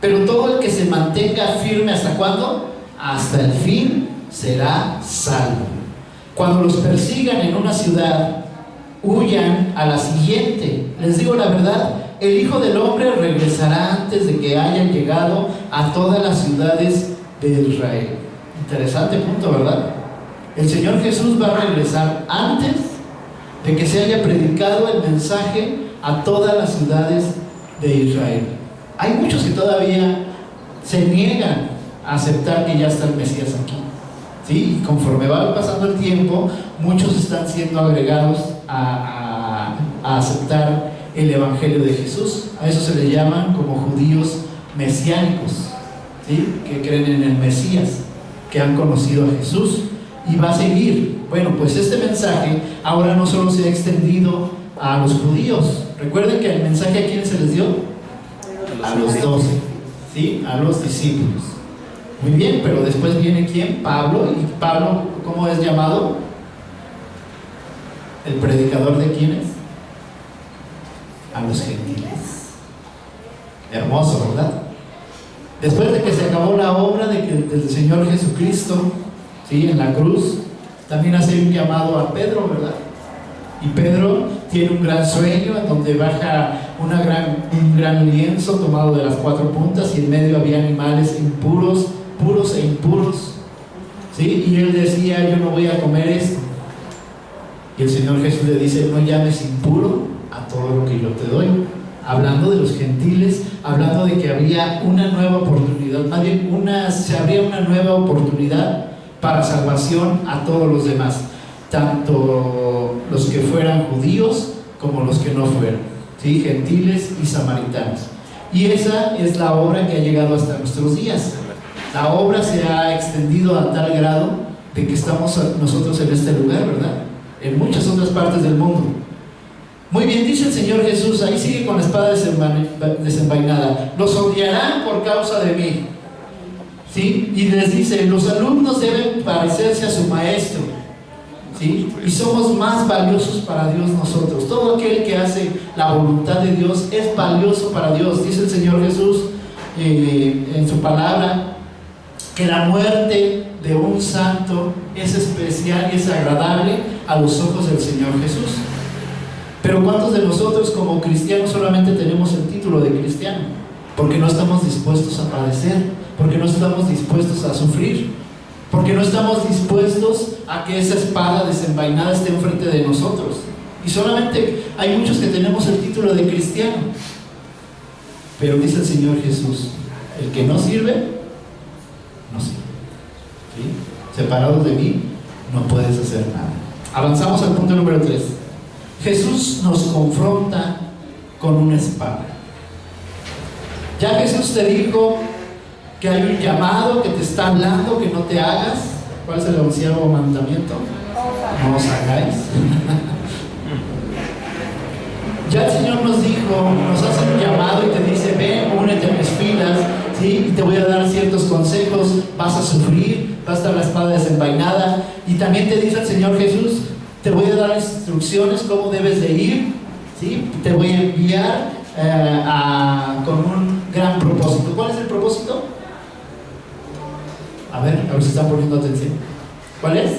pero todo el que se mantenga firme, ¿hasta cuándo? Hasta el fin, será salvo. Cuando los persigan en una ciudad, huyan a la siguiente. Les digo la verdad, el Hijo del Hombre regresará antes de que hayan llegado a todas las ciudades de Israel. Interesante punto, ¿verdad? El Señor Jesús va a regresar antes de que se haya predicado el mensaje a todas las ciudades de Israel. Hay muchos que todavía se niegan a aceptar que ya está el Mesías aquí, ¿sí? Y conforme va pasando el tiempo, muchos están siendo agregados a aceptar el Evangelio de Jesús. A eso se le llaman como judíos mesiánicos, ¿sí? Que creen en el Mesías, que han conocido a Jesús, y va a seguir. Bueno, pues este mensaje ahora no solo se ha extendido a los judíos. Recuerden que el mensaje a quién se les dio, a los 12, ¿sí? A los discípulos. Muy bien, pero después viene ¿quién? Pablo. ¿Y Pablo cómo es llamado? ¿El predicador de quiénes? A los gentiles. Hermoso, ¿verdad? Después de que se acabó la obra del Señor Jesucristo, ¿sí? En la cruz, también hace un llamado a Pedro, ¿verdad? Y Pedro tiene un gran sueño en donde baja un gran lienzo tomado de las 4 puntas, y en medio había animales impuros, puros e impuros, ¿sí? Y él decía: yo no voy a comer esto. Y el Señor Jesús le dice: no llames impuro a todo lo que yo te doy. Hablando de los gentiles, hablando de que habría una nueva oportunidad, más bien se abría una nueva oportunidad para salvación a todos los demás, tanto los que fueran judíos como los que no fueran, ¿sí? Gentiles y samaritanos. Y esa es la obra que ha llegado hasta nuestros días. La obra se ha extendido a tal grado de que estamos nosotros en este lugar, ¿verdad? En muchas otras partes del mundo. Muy bien, dice el Señor Jesús, ahí sigue con la espada desenvainada: los odiarán por causa de mí, ¿sí? Y les dice: los alumnos deben parecerse a su maestro, ¿sí? Y somos más valiosos para Dios nosotros. Todo aquel que hace la voluntad de Dios es valioso para Dios. Dice el Señor Jesús en su palabra que la muerte de un santo es especial y es agradable a los ojos del Señor Jesús. Pero ¿cuántos de nosotros como cristianos solamente tenemos el título de cristiano? Porque no estamos dispuestos a padecer, porque no estamos dispuestos a sufrir, porque no estamos dispuestos a que esa espada desenvainada esté enfrente de nosotros. Y solamente hay muchos que tenemos el título de cristiano. Pero dice el Señor Jesús: el que no sirve, no sirve, ¿sí? Separados de mí no puedes hacer nada. Avanzamos al punto número 3. Jesús nos confronta con una espada. Ya Jesús te dijo que hay un llamado que te está hablando que no te hagas. ¿Cuál es el 11º mandamiento? No os hagáis. Ya el Señor nos dijo, nos hace un llamado y te dice: ven, únete a mis filas, ¿sí? Y te voy a dar ciertos consejos. Vas a sufrir, va a estar la espada desenvainada. Y también te dice el Señor Jesús: te voy a dar instrucciones cómo debes de ir, ¿sí? Te voy a enviar con un gran propósito. ¿Cuál es el propósito? A ver si están poniendo atención. ¿Cuál es?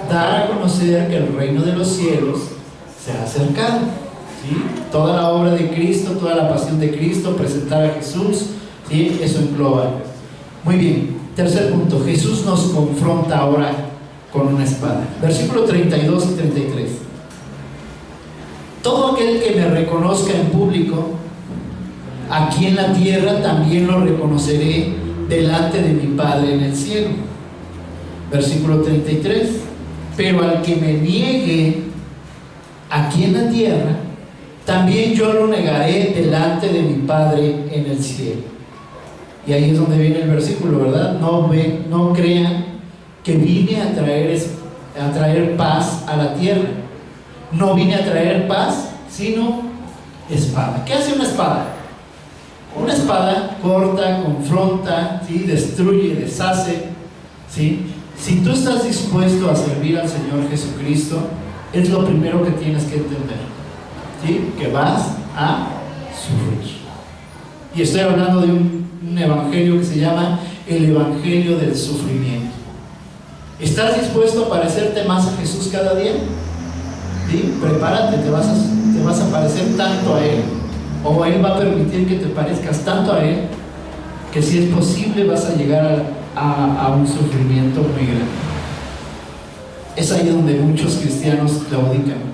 Dar a conocer que el reino de los cielos se ha acercado, ¿sí? Toda la obra de Cristo, toda la pasión de Cristo, presentar a Jesús, ¿sí? Eso engloba. Muy bien, tercer punto. Jesús nos confronta ahora con una espada. Versículo 32 y 33. Todo aquel que me reconozca en público, aquí en la tierra también lo reconoceré delante de mi Padre en el cielo. Versículo 33. Pero al que me niegue aquí en la tierra, también yo lo negaré delante de mi Padre en el cielo. Y ahí es donde viene el versículo, ¿verdad? No crean que vine a traer paz a la tierra. No vine a traer paz, sino espada. ¿Qué hace una espada? Una espada corta, confronta, ¿sí? Destruye, deshace, ¿sí? Si tú estás dispuesto a servir al Señor Jesucristo, es lo primero que tienes que entender, ¿sí? Que vas a sufrir. Y estoy hablando de un evangelio que se llama el evangelio del sufrimiento. ¿Estás dispuesto a parecerte más a Jesús cada día? ¿Sí? Prepárate, te vas te vas a parecer tanto a Él, o Él va a permitir que te parezcas tanto a Él, que si es posible vas a llegar a un sufrimiento muy grande. Es ahí donde muchos cristianos claudican.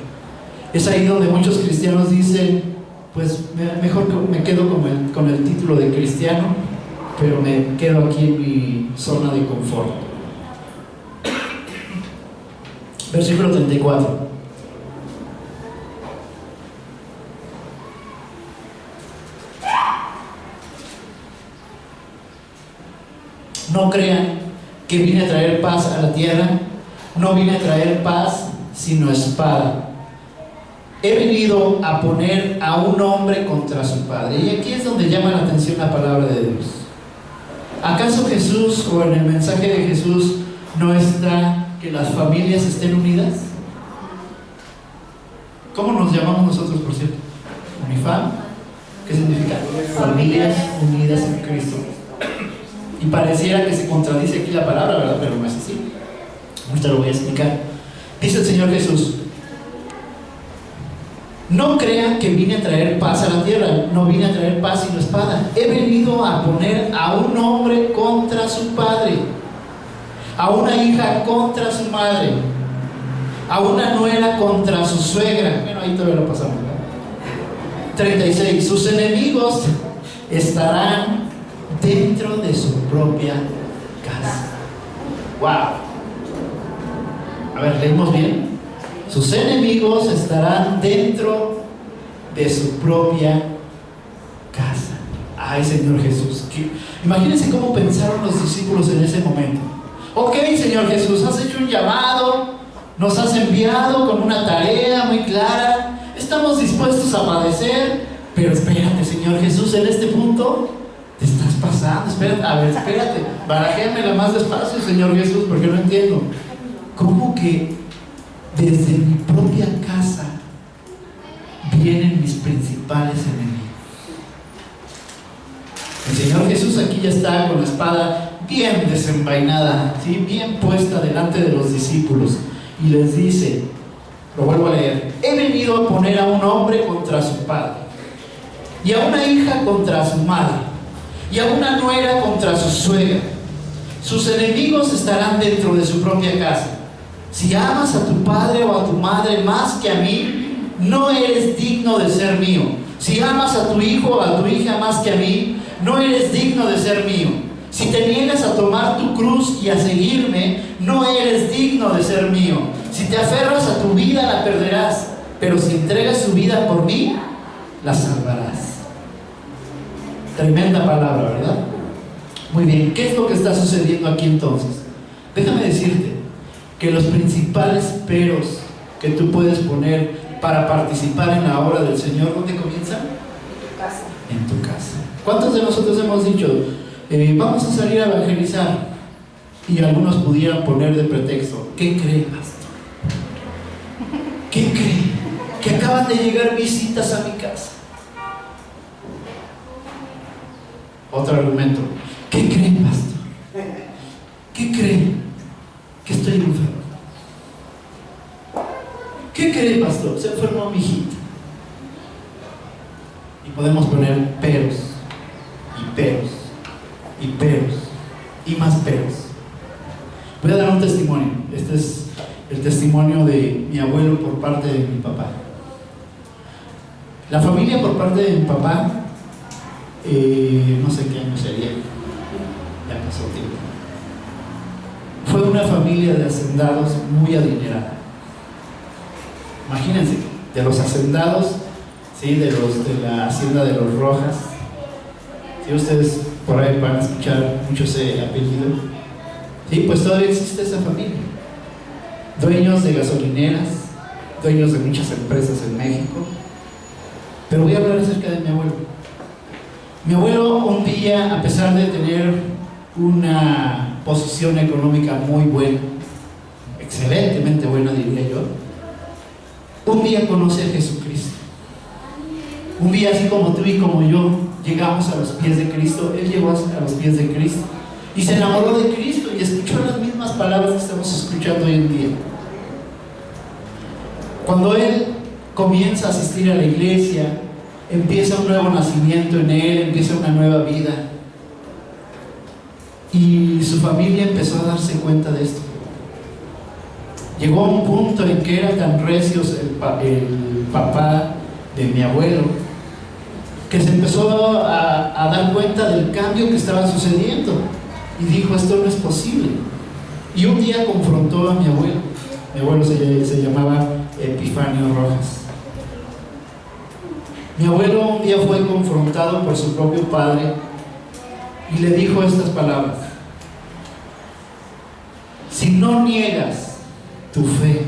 Es ahí donde muchos cristianos dicen, pues mejor me quedo con el título de cristiano, pero me quedo aquí en mi zona de confort. Versículo 34. No crean que vine a traer paz a la tierra. No vine a traer paz, sino espada. He venido a poner a un hombre contra su padre. Y aquí es donde llama la atención la palabra de Dios. ¿Acaso Jesús, o en el mensaje de Jesús, no está que las familias estén unidas? ¿Cómo nos llamamos nosotros, por cierto? ¿Unifam? ¿Qué significa? Familias unidas en Cristo. Y pareciera que se contradice aquí la palabra, ¿verdad? Pero no es así. Ahorita lo voy a explicar. Dice el Señor Jesús: no crean que vine a traer paz a la tierra. No vine a traer paz sino espada. He venido a poner a un hombre contra su padre, a una hija contra su madre, a una nuera contra su suegra. Bueno, ahí todavía lo pasamos, ¿verdad? 36. Sus enemigos estarán dentro de su propia casa. ¡Wow! A ver, leímos bien. Sus enemigos estarán dentro de su propia casa. Ay, Señor Jesús, imagínense cómo pensaron los discípulos en ese momento. Ok, Señor Jesús, has hecho un llamado, nos has enviado con una tarea muy clara, estamos dispuestos a padecer, pero espérate, Señor Jesús, en este punto te estás pasando. Espérate, a ver, espérate, barajéamela más despacio, Señor Jesús, porque no entiendo. ¿Cómo que desde mi propia casa vienen mis principales enemigos? El Señor Jesús aquí ya está con la espada bien desenvainada, ¿sí? Bien puesta delante de los discípulos, y les dice, lo vuelvo a leer: he venido a poner a un hombre contra su padre, y a una hija contra su madre, y a una nuera contra su suegra. Sus enemigos estarán dentro de su propia casa. Si amas a tu padre o a tu madre más que a mí, no eres digno de ser mío. Si amas a tu hijo o a tu hija más que a mí, no eres digno de ser mío. Si te niegas a tomar tu cruz y a seguirme, no eres digno de ser mío. Si te aferras a tu vida, la perderás, pero si entregas tu vida por mí, la salvarás. Tremenda palabra, ¿verdad? Muy bien, ¿qué es lo que está sucediendo aquí entonces? Déjame decirte que los principales peros que tú puedes poner para participar en la obra del Señor, ¿dónde comienzan? En tu casa. En tu casa. ¿Cuántos de nosotros hemos dicho, vamos a salir a evangelizar? Y algunos pudieran poner de pretexto, ¿qué cree, pastor? ¿Qué cree? Que acaban de llegar visitas a mi casa. Otro argumento, ¿qué cree, pastor? ¿Qué cree? Que estoy enfermo. ¿Qué cree, pastor? Se enfermó mi hijita. Y podemos poner peros, y peros, y peros, y más peros. Voy a dar un testimonio. Este es el testimonio de mi abuelo por parte de mi papá. La familia por parte de mi papá, no sé qué año sería, ya pasó tiempo. Fue una familia de hacendados muy adinerada. Imagínense, de los hacendados, ¿sí? de la hacienda de los Rojas. Si ustedes por ahí van a escuchar mucho ese apellido, ¿sí? Pues todavía existe esa familia. Dueños de gasolineras, dueños de muchas empresas en México. Pero voy a hablar acerca de mi abuelo. Mi abuelo un día, a pesar de tener una posición económica muy buena, excelentemente buena diría yo, un día conoce a Jesucristo. Un día, así como tú y como yo llegamos a los pies de Cristo, él llegó a los pies de Cristo y se enamoró de Cristo y escuchó las mismas palabras que estamos escuchando hoy en día. Cuando él comienza a asistir a la iglesia, empieza un nuevo nacimiento en él, empieza una nueva vida. Y su familia empezó a darse cuenta de esto. Llegó a un punto en que era tan recios el papá de mi abuelo, que se empezó a dar cuenta del cambio que estaba sucediendo y dijo: esto no es posible. Y un día confrontó a mi abuelo. Mi abuelo se llamaba Epifanio Rojas. Mi abuelo un día fue confrontado por su propio padre y le dijo estas palabras: si no niegas tu fe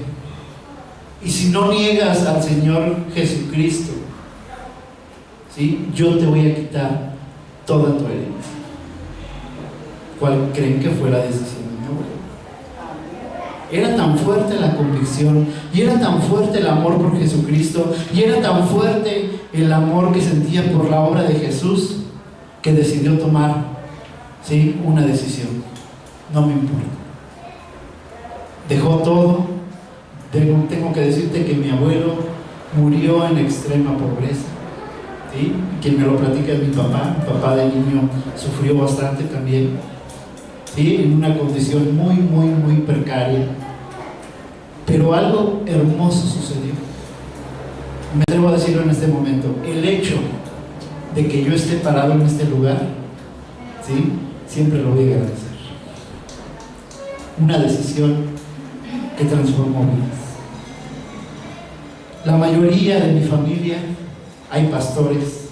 y si no niegas al Señor Jesucristo, ¿sí?, yo te voy a quitar toda tu herencia. ¿Cuál creen que fue la decisión de mi abuelo? Era tan fuerte la convicción, y era tan fuerte el amor por Jesucristo, y era tan fuerte el amor que sentía por la obra de Jesús, que decidió tomar, ¿sí?, una decisión: no me importa. Dejó todo. Tengo que decirte que mi abuelo murió en extrema pobreza, ¿sí? Quien me lo platica es mi papá. Mi papá de niño sufrió bastante también, ¿sí?, en una condición muy, muy, muy precaria. Pero algo hermoso sucedió. Me atrevo a decirlo en este momento: el hecho de que yo esté parado en este lugar, ¿sí?, siempre lo voy a agradecer. Una decisión que transformó vidas. La mayoría de mi familia hay pastores.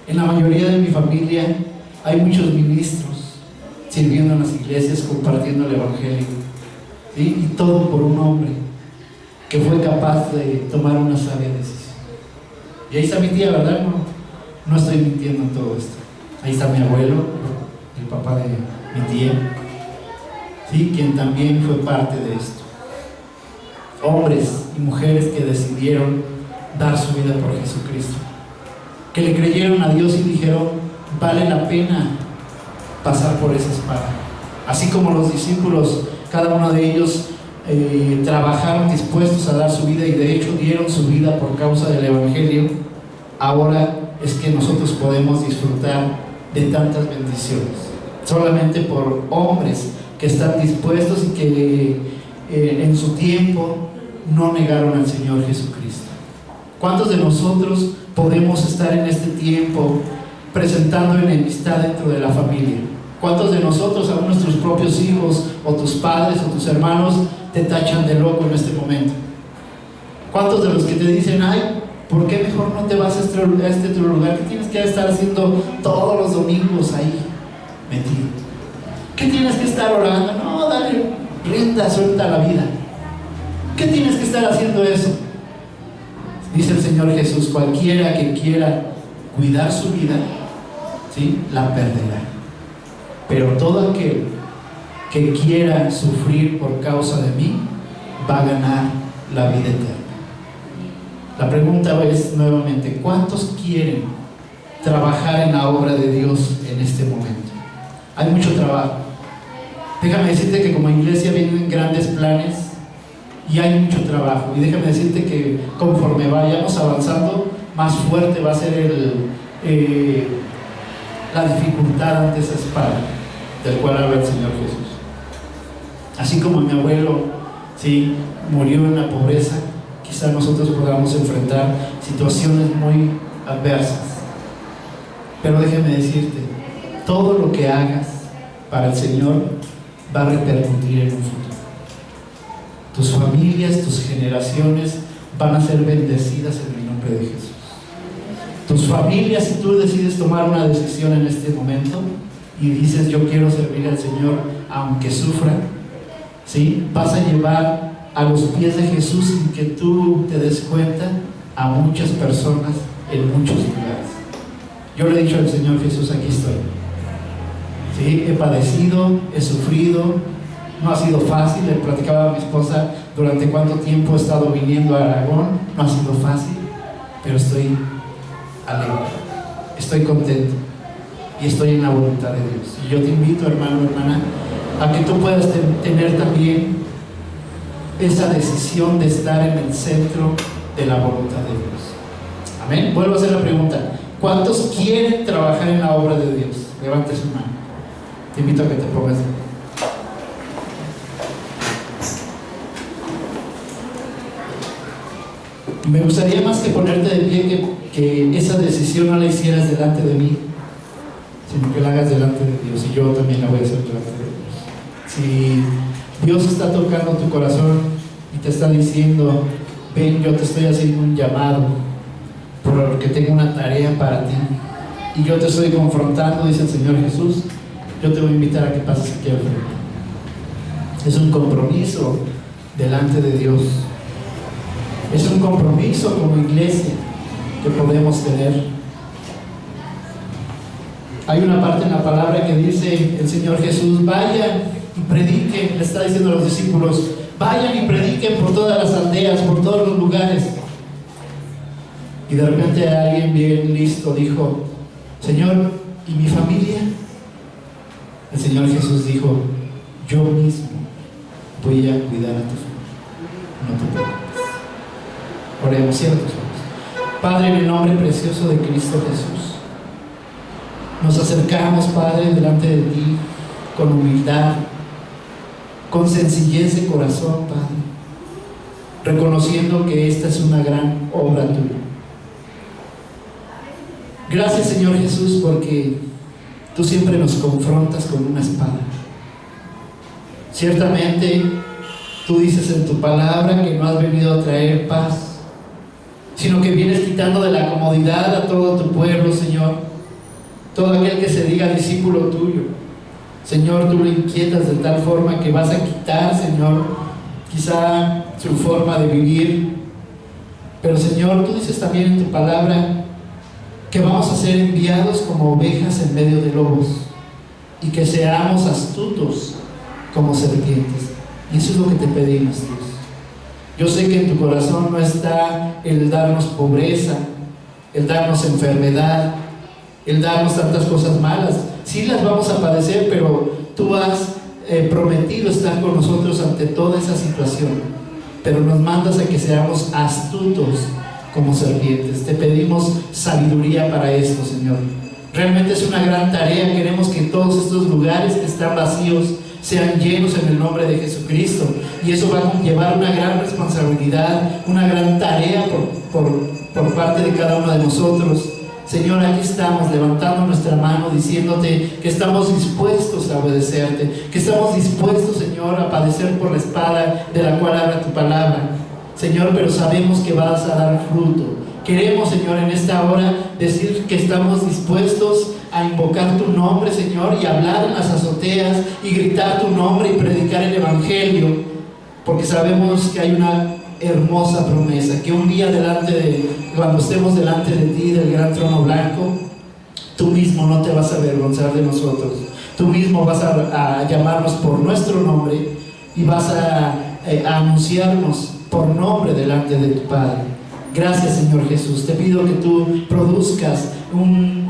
En la mayoría de mi familia hay muchos ministros sirviendo en las iglesias, compartiendo el evangelio, ¿sí? Y todo por un hombre que fue capaz de tomar una sabia decisión. Y ahí está mi tía, ¿verdad? No estoy mintiendo en todo esto. Ahí está mi abuelo, el papá de mi tía, ¿sí?, quien también fue parte de esto. Hombres y mujeres que decidieron dar su vida por Jesucristo, que le creyeron a Dios y dijeron: vale la pena pasar por esa espada. Así como los discípulos, cada uno de ellos trabajaron dispuestos a dar su vida, y de hecho dieron su vida por causa del evangelio. Ahora es que nosotros podemos disfrutar de tantas bendiciones solamente por hombres que están dispuestos y que en su tiempo no negaron al Señor Jesucristo. ¿Cuántos de nosotros podemos estar en este tiempo presentando enemistad dentro de la familia? ¿Cuántos de nosotros, aún nuestros propios hijos o tus padres o tus hermanos, te tachan de loco en este momento? ¿Cuántos de los que te dicen: ay, ¿por qué mejor no te vas a este otro lugar? ¿Qué tienes que estar haciendo todos los domingos ahí metido? ¿Qué tienes que estar orando? No, dale rienda suelta a la vida. ¿Qué tienes que estar haciendo eso? Dice el Señor Jesús: cualquiera que quiera cuidar su vida, ¿sí?, la perderá. Pero todo aquel que quiera sufrir por causa de mí va a ganar la vida eterna. La pregunta es nuevamente: ¿cuántos quieren trabajar en la obra de Dios en este momento? Hay mucho trabajo. Déjame decirte que como iglesia vienen grandes planes y hay mucho trabajo. Y déjame decirte que conforme vayamos avanzando, más fuerte va a ser la dificultad ante esa espada del cual habla el Señor Jesús. Así como mi abuelo, ¿sí?, murió en la pobreza, quizá nosotros podamos enfrentar situaciones muy adversas. Pero déjame decirte, todo lo que hagas para el Señor va a repercutir en un futuro. Tus familias, tus generaciones van a ser bendecidas en el nombre de Jesús. Tus familias, si tú decides tomar una decisión en este momento y dices: yo quiero servir al Señor aunque sufra, ¿sí?, vas a llevar a los pies de Jesús, sin que tú te des cuenta, a muchas personas en muchos lugares. Yo le he dicho al Señor Jesús: aquí estoy. ¿Sí? He padecido, he sufrido, no ha sido fácil. Le platicaba a mi esposa durante cuánto tiempo he estado viniendo a Aragón. No ha sido fácil, pero estoy alegre, estoy contento y estoy en la voluntad de Dios. Y yo te invito, hermano, hermana, a que tú puedas tener también esa decisión de estar en el centro de la voluntad de Dios. Amén. Vuelvo a hacer la pregunta: ¿cuántos quieren trabajar en la obra de Dios? Levante su mano. Te invito a que te pongas de pie. Me gustaría, más que ponerte de pie, que esa decisión no la hicieras delante de mí, sino que la hagas delante de Dios, y yo también la voy a hacer delante de Dios. Si Dios está tocando tu corazón y te está diciendo: ven, yo te estoy haciendo un llamado porque tengo una tarea para ti, y yo te estoy confrontando, dice el Señor Jesús, yo te voy a invitar a que pases aquí al frente. Es un compromiso delante de Dios. Es un compromiso como iglesia que podemos tener. Hay una parte en la palabra que dice el Señor Jesús: vayan y prediquen. Le está diciendo a los discípulos: vayan y prediquen por todas las aldeas, por todos los lugares. Y de repente alguien bien listo dijo: Señor, ¿y mi familia? El Señor Jesús dijo: yo mismo voy a cuidar a tu familia, no te preocupes. Oremos, cierra tus ojos. Padre, en el nombre precioso de Cristo Jesús, nos acercamos, Padre, delante de ti con humildad, con sencillez de corazón, Padre, reconociendo que esta es una gran obra tuya. Gracias, Señor Jesús, porque tú siempre nos confrontas con una espada. Ciertamente, tú dices en tu palabra que no has venido a traer paz, sino que vienes quitando de la comodidad a todo tu pueblo, Señor. Todo aquel que se diga discípulo tuyo, Señor, tú lo inquietas de tal forma que vas a quitar, Señor, quizá su forma de vivir. Pero, Señor, tú dices también en tu palabra que vamos a ser enviados como ovejas en medio de lobos, y que seamos astutos como serpientes. Y eso es lo que te pedimos, Dios. Yo sé que en tu corazón no está el darnos pobreza, el darnos enfermedad, el darnos tantas cosas malas. Sí las vamos a padecer, pero tú has prometido estar con nosotros ante toda esa situación. Pero nos mandas a que seamos astutos como serpientes. Te pedimos sabiduría para esto, Señor. Realmente es una gran tarea. Queremos que todos estos lugares que están vacíos sean llenos en el nombre de Jesucristo, y eso va a conllevar una gran responsabilidad, una gran tarea por parte de cada uno de nosotros. Señor, aquí estamos levantando nuestra mano, diciéndote que estamos dispuestos a obedecerte, que estamos dispuestos, Señor, a padecer por la espada de la cual habla tu palabra, Señor, pero sabemos que vas a dar fruto. Queremos, Señor, en esta hora decir que estamos dispuestos a invocar tu nombre, Señor, y hablar en las azoteas y gritar tu nombre y predicar el Evangelio, porque sabemos que hay una hermosa promesa, que un día cuando estemos delante de ti, del gran trono blanco, tú mismo no te vas a avergonzar de nosotros, tú mismo vas a llamarnos por nuestro nombre y vas a anunciarnos por nombre delante de tu Padre. Gracias, Señor Jesús. Te pido que tú produzcas un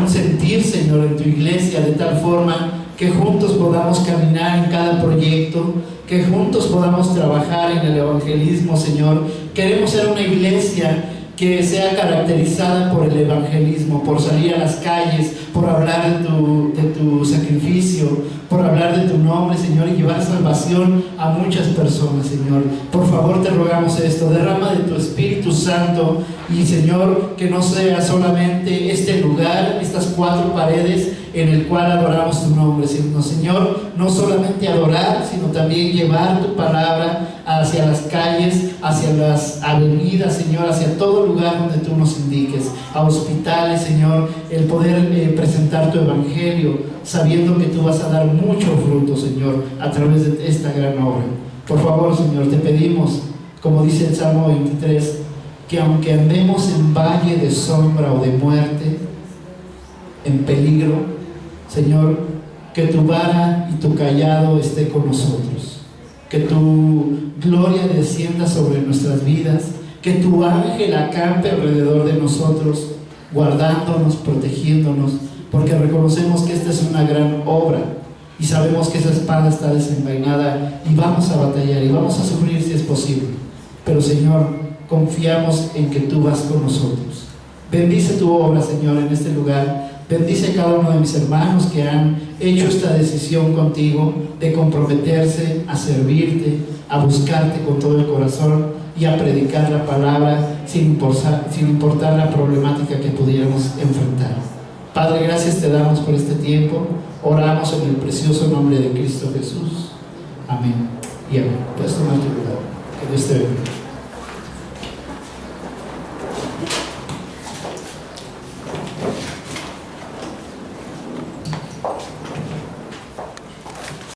sentir, Señor, en tu iglesia, de tal forma que juntos podamos caminar en cada proyecto, que juntos podamos trabajar en el evangelismo, Señor. Queremos ser una iglesia que sea caracterizada por el evangelismo, por salir a las calles, por hablar de tu sacrificio, por hablar de tu nombre, Señor, y llevar salvación a muchas personas, Señor. Por favor, te rogamos esto: derrama de tu Espíritu Santo, y, Señor, que no sea solamente este lugar, estas 4 paredes en el cual adoramos tu nombre, sino, Señor, no solamente adorar, sino también llevar tu palabra hacia las calles, hacia las avenidas, Señor, hacia todo lugar donde tú nos indiques, a hospitales, Señor, el poder presentar tu evangelio, sabiendo que tú vas a dar mucho fruto, Señor, a través de esta gran obra. Por favor, Señor, te pedimos, como dice el Salmo 23, que aunque andemos en valle de sombra o de muerte, en peligro, Señor, que tu vara y tu callado esté con nosotros, que tu gloria descienda sobre nuestras vidas, que tu ángel acampe alrededor de nosotros, guardándonos, protegiéndonos, porque reconocemos que esta es una gran obra y sabemos que esa espada está desenvainada y vamos a batallar y vamos a sufrir si es posible. Pero, Señor, confiamos en que tú vas con nosotros. Bendice tu obra, Señor, en este lugar. Bendice a cada uno de mis hermanos que han hecho esta decisión contigo de comprometerse a servirte, a buscarte con todo el corazón y a predicar la palabra sin importar la problemática que pudiéramos enfrentar. Padre, gracias te damos por este tiempo. Oramos en el precioso nombre de Cristo Jesús. Amén y amén. Puedes tomar tu lugar. Que Dios te bendiga.